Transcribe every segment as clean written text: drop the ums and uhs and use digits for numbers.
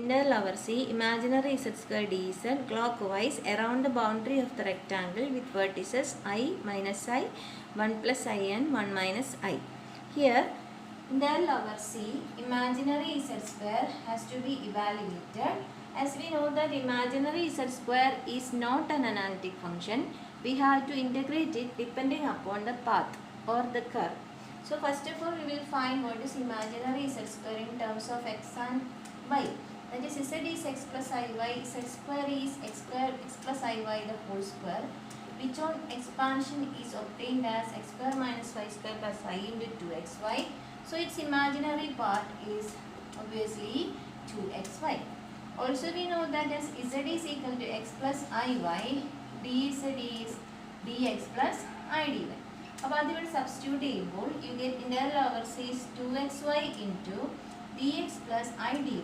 Inner lower C, imaginary z square dz clockwise around the boundary of the rectangle with vertices I, minus I, 1 plus I and 1 minus I. Here, inner lower C, imaginary z square has to be evaluated. As we know that imaginary z square is not an analytic function, we have to integrate it depending upon the path or the curve. So first of all, we will find what is imaginary z square in terms of x and y. That is, z is x plus iy, z square is x square x plus iy the whole square, which on expansion is obtained as x square minus y square plus I into 2xy. So its imaginary part is obviously 2xy. Also we know that as z is equal to x plus iy, dz is dx plus I dy. അപ്പോൾ അതിവിടെ substitute ചെയ്യുമ്പോൾ you get integral over c is 2xy into dx plus I dy.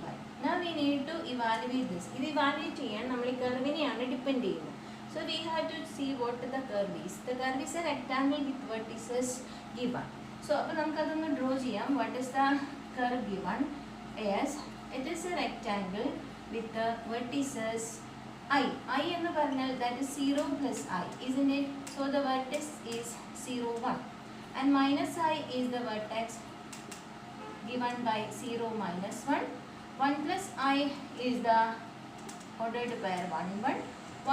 Now we need to evaluate this. ഇത് evaluate ചെയ്യാൻ നമ്മൾ ഈ കർവിനെയാണ് depend ചെയ്യുന്നത്. So we have to see what the curve is. The curve is a rectangle with vertices given. So അപ്പോൾ നമുക്കതൊന്ന് draw ചെയ്യാം. What is the curve given? Yes, it is a rectangle with the vertices I എന്ന് പറഞ്ഞാൽ that is 0 plus I, isn't it? So the vertex is 0, 1 and minus I is the vertex given by 0, minus 1. 1 plus I is the ordered pair 1, 1.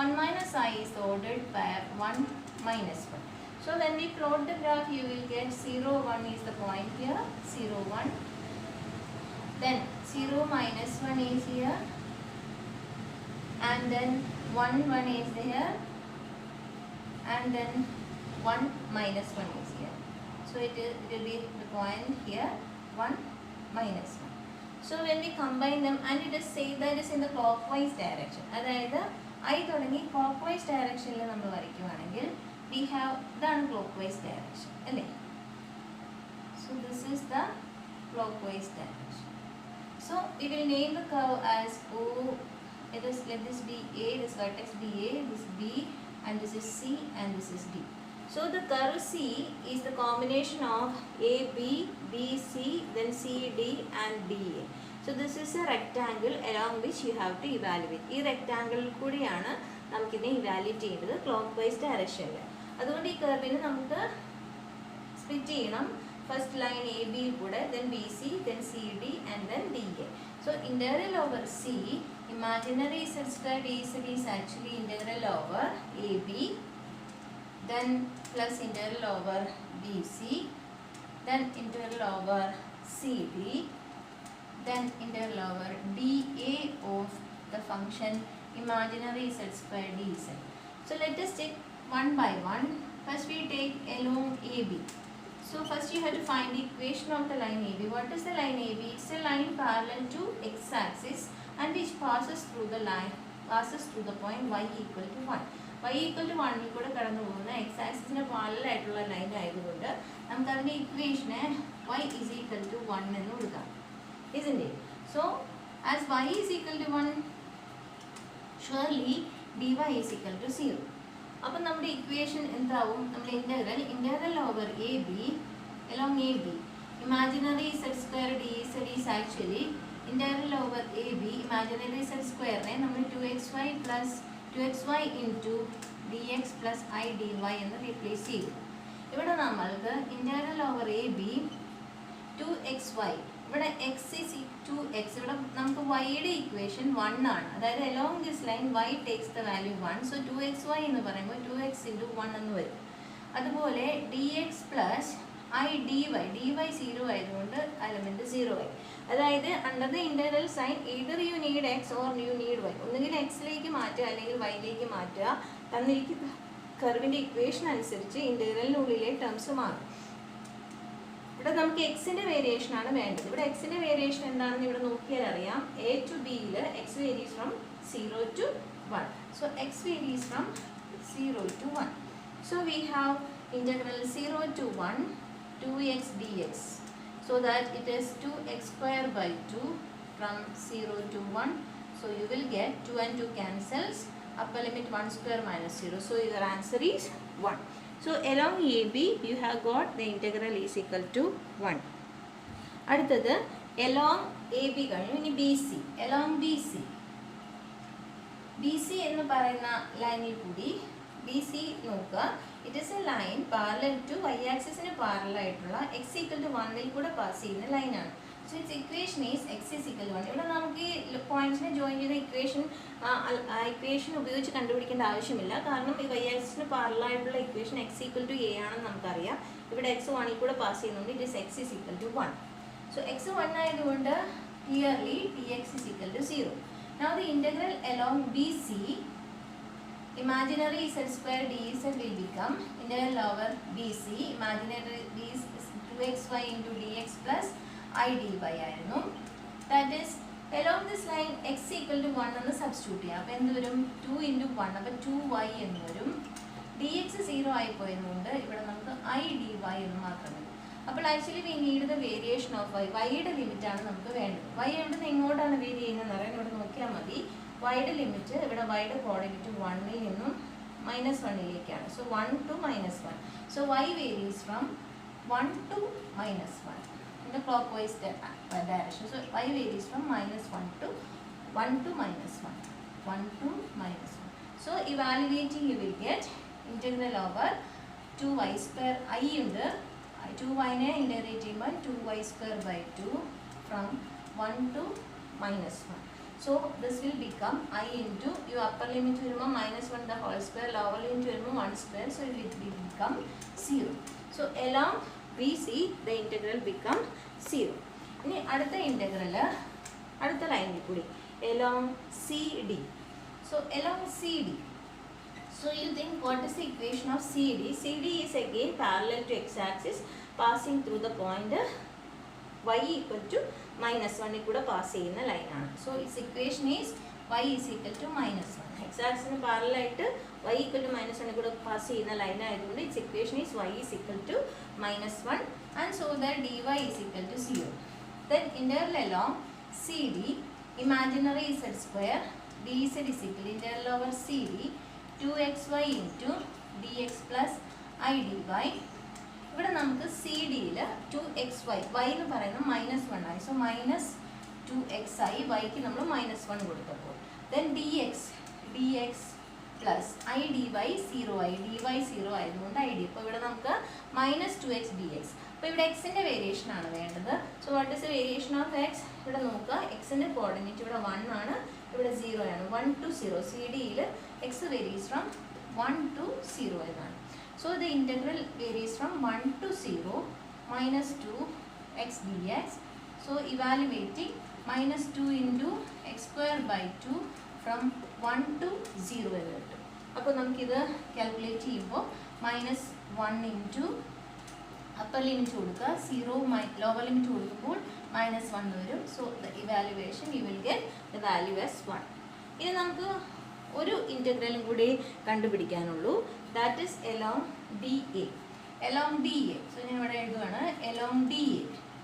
1 minus I is the ordered pair 1, minus 1. So when we plot the graph, you will get 0, 1 is the point here, 0, 1. Then 0, minus 1 is here. And then 1, 1 is there, and then 1 minus 1 is here. So it will be the point here, 1 minus 1. So when we combine them, and it is said that it is in the clockwise direction. അതായത് I തുടങ്ങി clockwise direction നമ്മൾ വരയ്ക്കുവാണെങ്കിൽ we have done clockwise direction അല്ലേ? So this is the clockwise direction. So we will name the curve as O. Let this be A, this vertex be A, this B, and this is C, and this is D. So the curve C is the combination of AB, BC, then CD and DA. So this is a rectangle along which you have to evaluate. ഈ rectangle കൂടിയാണ് നമുക്കിതിനെ evaluate ചെയ്യേണ്ടത് clockwise direction. അതുകൊണ്ട് ഈ curveനെ നമുക്ക് split ചെയ്യണം. First line AB കൂടെ, then BC, then CD, and then DA. So integral over C, imaginary z square dz is actually integral over AB, then plus integral over BC, then integral over CD, then integral over DA of the function imaginary z square dz. So let us take one by one. First we take along AB. So first you have to find the equation of the line AB. What is the line AB? It's a line parallel to x-axis and which passes through the point y equal to 1. Y equal to 1 ൽ കൂടെ കടന്നു പോകുന്ന x-axisന് parallel ആയിട്ടുള്ള line ആയതുകൊണ്ട് നമുക്ക് അതിന്റെ ഇക്വേഷനെ y is equal to 1 എന്ന് കൊടുക്കാം. Isn't it? So as y is equal to 1, surely dy is equal to 0. അപ്പോൾ നമ്മുടെ ഇക്വേഷൻ എന്താവും? നമ്മുടെ integral over A B along AB, imaginary z square dz is actually integral over AB, imaginary z square ne നമ്മൾ 2xy plus 2xy into dx plus I dy എന്ന് replace ചെയ്തു. ഇവിടെ നമ്മൾക്ക് integral over AB 2xy, ഇവിടെ x is 2x, ഇവിടെ നമുക്ക് y യുടെ equation 1 ആണ്. അതായത് along this line y takes the value 1. So 2xy എന്ന് പറയുമ്പോൾ 2x into 1 എന്ന് വരും. അതുപോലെ dx plus I dy 0 ആയതുകൊണ്ട് എലമെന്റ് 0 ആയി. അതായത് under the integral sine either you need x or you need y. ഒന്നുകിൽ x ലേക്ക് മാറ്റുക അല്ലെങ്കിൽ y ലേക്ക് മാറ്റുക. തന്നിരിക്കുന്ന കർവിന്റെ ഇക്വേഷൻ അനുസരിച്ച് ഇന്റഗ്രലിനുള്ളിലെ ടേംസ് മാറും. ഇവിടെ നമുക്ക് എക്സിന്റെ വേരിയേഷൻ ആണ് വേണ്ടത്. ഇവിടെ എക്സിന്റെ വേരിയേഷൻ എന്താണെന്ന് ഇവിടെ നോക്കിയാൽ അറിയാം. a to b യിൽ x varies from 0 to 1. So x varies from 0 to 1. So we have integral 0 to 1 2x dx. So that it is 2x square by 2 from 0 to 1. So you will get 2 and 2 cancels. Upper limit 1 square minus 0. So your answer is 1. So along AB you have got the integral is equal to 1. അടുത്തത് along A B കഴിഞ്ഞു. ഇനി B C. Along B C. B C എന്ന് പറയുന്ന ലൈനിൽ കൂടി B C നോക്കുക. It is a line parallel to Y ആക്സിസിന് parallel ആയിട്ടുള്ള എക്സ് ഈക്വൽ ടു 1 കൂടെ പാസ് ചെയ്യുന്ന ലൈനാണ്. So its equation is X is equal to 1. ഇവിടെ നമുക്ക് ഈ പോയിന്റ്സിനെ ജോയിൻ ചെയ്ത ഇക്വേഷൻ ഉപയോഗിച്ച് കണ്ടുപിടിക്കേണ്ട ആവശ്യമില്ല. കാരണം ഈ വൈ ആക്സിസിന് പാരലൽ ആയിട്ടുള്ള equation X equal to A ആണെന്ന് നമുക്കറിയാം. ഇവിടെ എക്സ് 1 കൂടെ പാസ് ചെയ്യുന്നുണ്ട്. It is X is equal to 1. So X 1 ആയതുകൊണ്ട് clearly dx is equal to 0. Now the integral along BC, imaginary z square dz will become integral over BC, imaginary b is 2xy into dx plus I dy ആയിരുന്നു. That is along this line x equal to 1 എന്ന് substitute ചെയ്യാം. അപ്പോൾ എന്ത് വരും? 2 into 1, അപ്പോൾ 2y എന്ന് വരും. dx 0 ആയി പോയതുകൊണ്ട് ഇവിടെ നമുക്ക് I dy എന്ന് മാത്രം വരും. അപ്പോൾ actually we need the variation of y. വൈയുടെ ലിമിറ്റാണ് നമുക്ക് വേണ്ടത്. y എവിടെ നിന്ന് എങ്ങോട്ടാണ് വേരി ചെയ്യുന്നതെന്ന് അറിയാൻ ഇവിടെ നോക്കിയാൽ മതി. വൈയുടെ ലിമിറ്റ് ഇവിടെ വൈയുടെ കോർഡിനേറ്റ് 1 ൽ നിന്നും -1 so 1 to -1. So y varies from 1 to -1 in the clockwise direction. So y varies from -1 to -1. 1 to -1. So evaluating you will get integral over 2y square I ഉണ്ട്. 2y നെ integrate ചെയ്യുമ്പോൾ 2y square by 2 from 1 to -1. So this will become I into your upper limit വരുമ്പോൾ -1 the whole square, lower limit വരുമ്പോൾ 1 square, so it will become 0. So along BC the integral become 0. ഇനി അടുത്ത integral അടുത്ത ലൈനിൽ കൂടി along CD. So along CD. So you think what is the equation of CD? CD is again parallel to x-axis passing through the point y equal to -1 കൂടെ pass ചെയ്യുന്ന ലൈനാണ്. So its equation is y is equal to -1. x-axisന് parallel ആയിട്ട് y equal to -1 കൂടെ pass ചെയ്യുന്ന line ആയതുകൊണ്ട് it's equation is y is equal to -1 and so that dy is equal to 0. Then integral along CD, imaginary z square dz is equal to integral over CD 2xy into dx plus I dy. ഇവിടെ നമുക്ക് C ഡിയിൽ 2xy y എന്ന് പറയുന്നത് -1 ആയി. So -2xi yക്ക് നമ്മൾ -1 കൊടുത്തപ്പോൾ then dx plus I dy 0 ആയി. dy 0 ആയതുകൊണ്ട് I dy. അപ്പോൾ ഇവിടെ നമുക്ക് -2x dx. അപ്പോൾ ഇവിടെ എക്സിൻ്റെ വേരിയേഷൻ ആണ് വേണ്ടത്. So what is the variation of X? ഇവിടെ നോക്കുക. എക്സിൻ്റെ കോർഡിനേറ്റ് ഇവിടെ 1 ആണ്, ഇവിടെ 0 ആണ്. 1 to 0 സി ഡിയിൽ എക്സ് വേരീസ് ഫ്രം 1 to 0 എന്നാണ്. So the integral varies from 1 to 0 -2x dx. So evaluating -2 into x square by 2 from 1 to 0 എന്ന് കിട്ടും. അപ്പോൾ നമുക്കിത് കാൽക്കുലേറ്റ് ചെയ്യുമ്പോൾ -1 into upper limit കൊടുക്കുക, 0 lower limit കൊടുക്കുമ്പോൾ -1 വരും. So the evaluation you will get the value as 1. ഇനി നമുക്ക് ഒരു ഇൻ്റഗ്രലും കൂടി കണ്ടുപിടിക്കാനുള്ളൂ. That is along DA. along DA. So ഞാൻ ഇവിടെ എഴുതുകയാണ് along DA.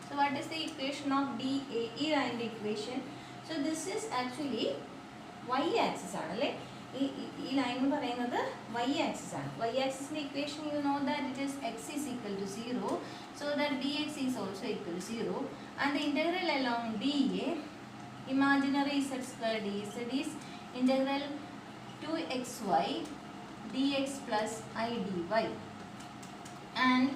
So what is the equation of DA? ഈ അതിൻ്റെ equation. So this is actually Y axis ആണ് അല്ലേ? ഈ ലൈൻ എന്ന് പറയുന്നത് വൈ ആക്സിസ് ആണ്. വൈ ആക്സിസിൻ്റെ equation you know that it is X is equal to 0. So that dx is also equal to 0 and the integral along DA imaginary z square dz is integral 2xy dx plus I dy. And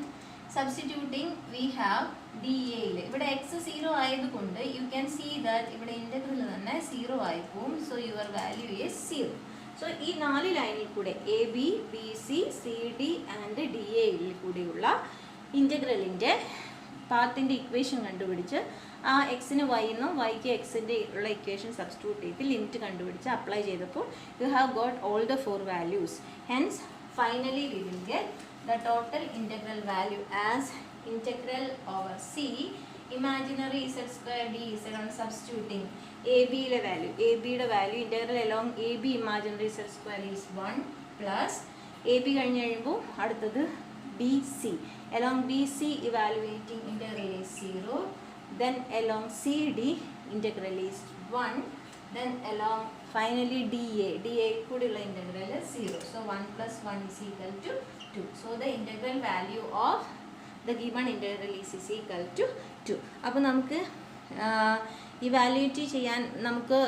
substituting we have dA. ഇവിടെ x 0 ആയതുകൊണ്ട് you can see that ഇവിടെ integral തന്നെ 0 ആയി പോകും. So your value is 0. So ഈ 4 ലൈനിൽ കൂടെ AB, BC, CD and DA യിൽ കൂടെയുള്ള ഇൻ്റഗ്രലിൻ്റെ പാത്തിൻ്റെ ഇക്വേഷൻ കണ്ടുപിടിച്ച് ആ എക്സിന് വൈ എന്നും വൈക്ക് എക്സിൻ്റെ ഉള്ള ഇക്വേഷൻ സബ്സ്റ്റിറ്റ്യൂട്ട് ചെയ്ത് ലിമിറ്റ് കണ്ടുപിടിച്ച് അപ്ലൈ ചെയ്തപ്പോൾ you have got all the 4 values. Hence finally we will get the total integral value as integral over C imaginary z square dz on substituting AB യുടെ value. ABയുടെ value integral along AB imaginary z square is 1 plus AB കഴിഞ്ഞ് കഴിയുമ്പോൾ അടുത്തത് BC. along BC evaluating integral is 0. Then along CD integral is 1. Then along finally DA കൂടിയുള്ള integral is 0. So 1 plus 1 is equal to 2. So the integral value of the given integral is equal to 2. അപ്പോൾ നമുക്ക് evaluate ചെയ്യാൻ നമുക്ക്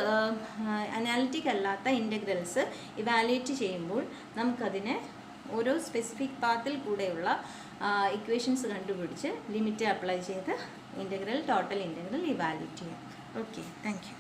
analytic അല്ലാത്ത integrals evaluate ചെയ്യുമ്പോൾ നമുക്കതിനെ ഓരോ specific പാത്തിൽ കൂടെയുള്ള ഇക്വേഷൻസ് കണ്ടുപിടിച്ച് ലിമിറ്റ് അപ്ലൈ ചെയ്ത് ഇൻ്റഗ്രൽ ടോട്ടൽ ഇൻ്റഗ്രൽ ഇവാലുവേറ്റ് ചെയ്യാം. Okay, thank you.